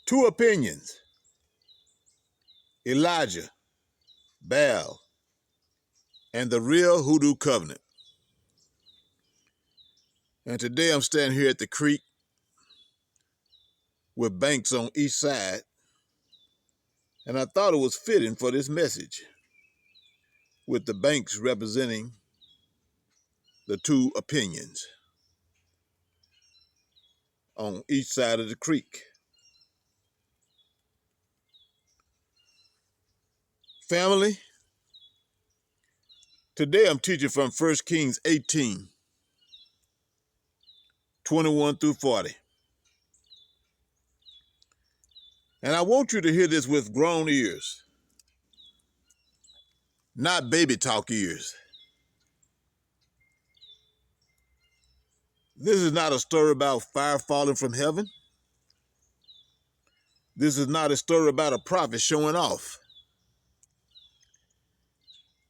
Two opinions: Elijah, Baal, and the Realhoodoo Covenant. And today I'm standing here at the creek with banks on each side, and I thought it was fitting for this message, with the banks representing the two opinions on each side of the creek. Family, today I'm teaching from 1 Kings 18, 21 through 40. And I want you to hear this with grown ears, not baby talk ears. This is not a story about fire falling from heaven. This is not a story about a prophet showing off.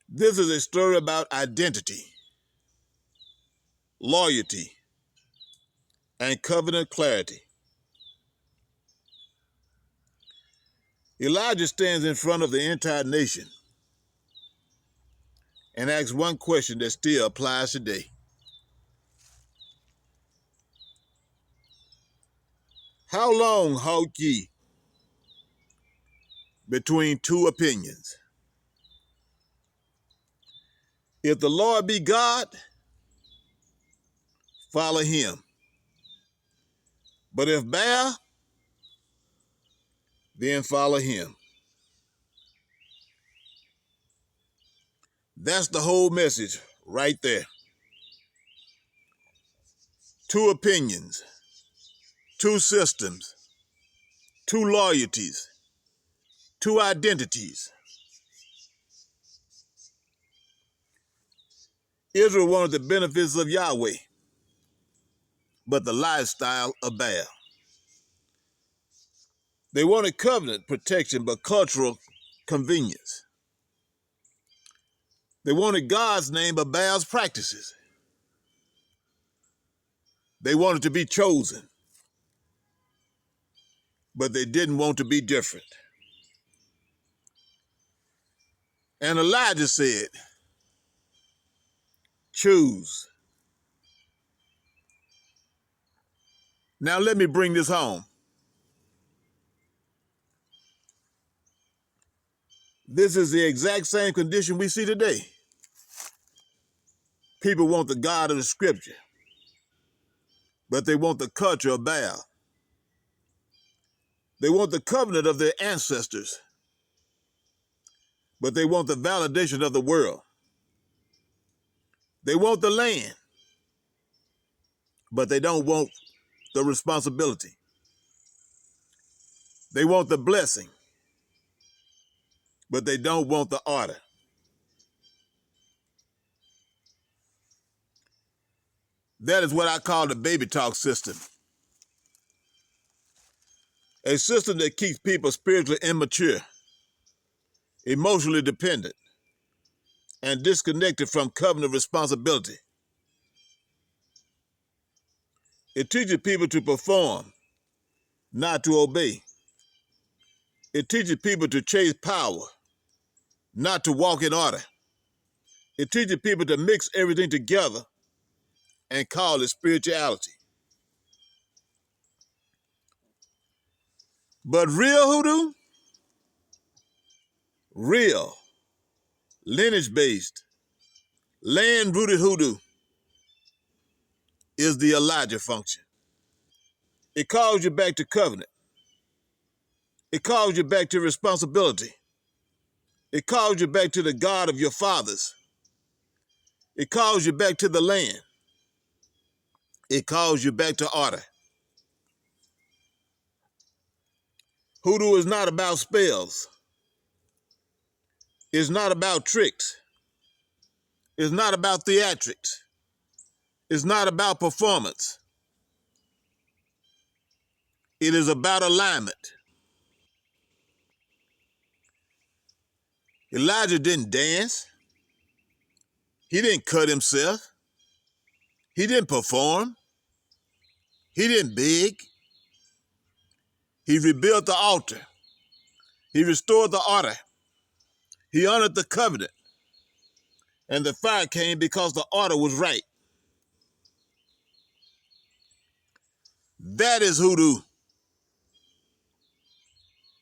This is a story about identity, loyalty, and covenant clarity. Elijah stands in front of the entire nation and asks one question that still applies today. How long halt ye between two opinions? If the Lord be God, follow him. But if Baal, then follow him. That's the whole message right there. Two opinions, two systems, two loyalties, two identities. Israel wanted the benefits of Yahweh, but the lifestyle of Baal. They wanted covenant protection, but cultural convenience. They wanted God's name, but Baal's practices. They wanted to be chosen, but they didn't want to be different. And Elijah said, choose. Now let me bring this home. This is the exact same condition we see today. People want the God of the scripture, but they want the culture of Baal. They want the covenant of their ancestors, but they want the validation of the world. They want the land, but they don't want the responsibility. They want the blessing, but they don't want the order. That is what I call the baby talk system. A system that keeps people spiritually immature, emotionally dependent, and disconnected from covenant responsibility. It teaches people to perform, not to obey. It teaches people to chase power, not to walk in order. It teaches people to mix everything together and call it spirituality. But real hoodoo, real, lineage-based, land-rooted hoodoo is the Elijah function. It calls you back to covenant. It calls you back to responsibility. It calls you back to the God of your fathers. It calls you back to the land. It calls you back to order. Hoodoo is not about spells. It's not about tricks. It's not about theatrics. It's not about performance. It is about alignment. Elijah didn't dance. He didn't cut himself. He didn't perform. He didn't beg. He rebuilt the altar. He restored the order. He honored the covenant. And the fire came because the order was right. That is hoodoo.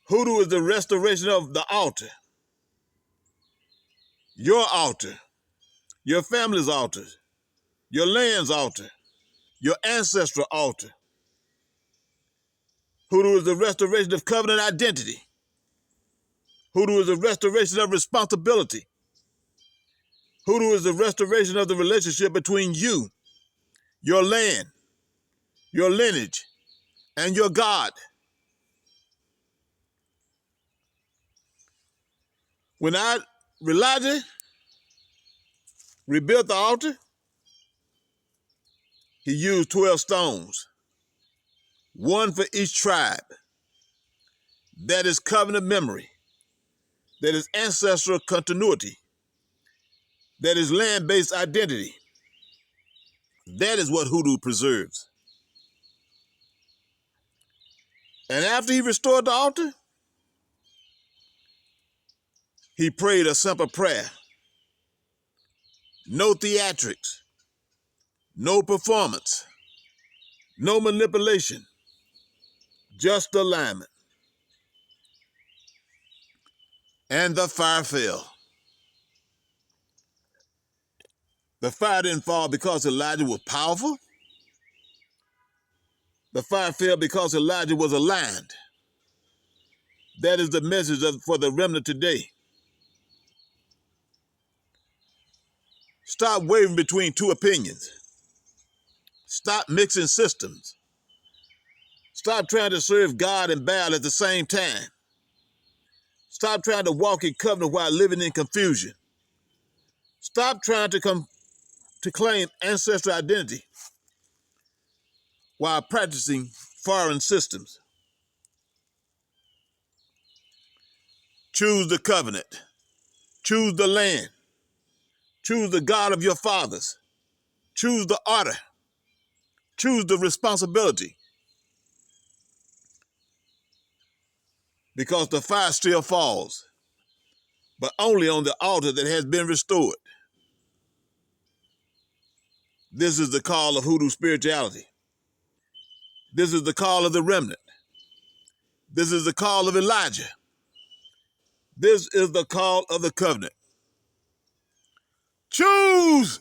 Hoodoo is the restoration of the altar. Your altar. Your family's altar. Your land's altar. Your ancestral altar. Hoodoo is the restoration of covenant identity. Hoodoo is the restoration of responsibility. Hoodoo is the restoration of the relationship between you, your land, your lineage, and your God. When Elijah rebuilt the altar, he used 12 stones, one for each tribe. That is covenant memory. That is ancestral continuity. That is land-based identity. That is what hoodoo preserves. And after he restored the altar, he prayed a simple prayer. No theatrics, no performance, no manipulation, just alignment. And the fire fell. The fire didn't fall because Elijah was powerful. The fire fell because Elijah was aligned. That is the message for the remnant today. Stop wavering between two opinions. Stop mixing systems. Stop trying to serve God and Baal at the same time. Stop trying to walk in covenant while living in confusion. Stop trying to claim ancestral identity while practicing foreign systems. Choose the covenant. Choose the land. Choose the God of your fathers. Choose the order. Choose the responsibility. Because the fire still falls, but only on the altar that has been restored. This is the call of Hoodoo Spirituality. This is the call of the remnant. This is the call of Elijah. This is the call of the covenant. Choose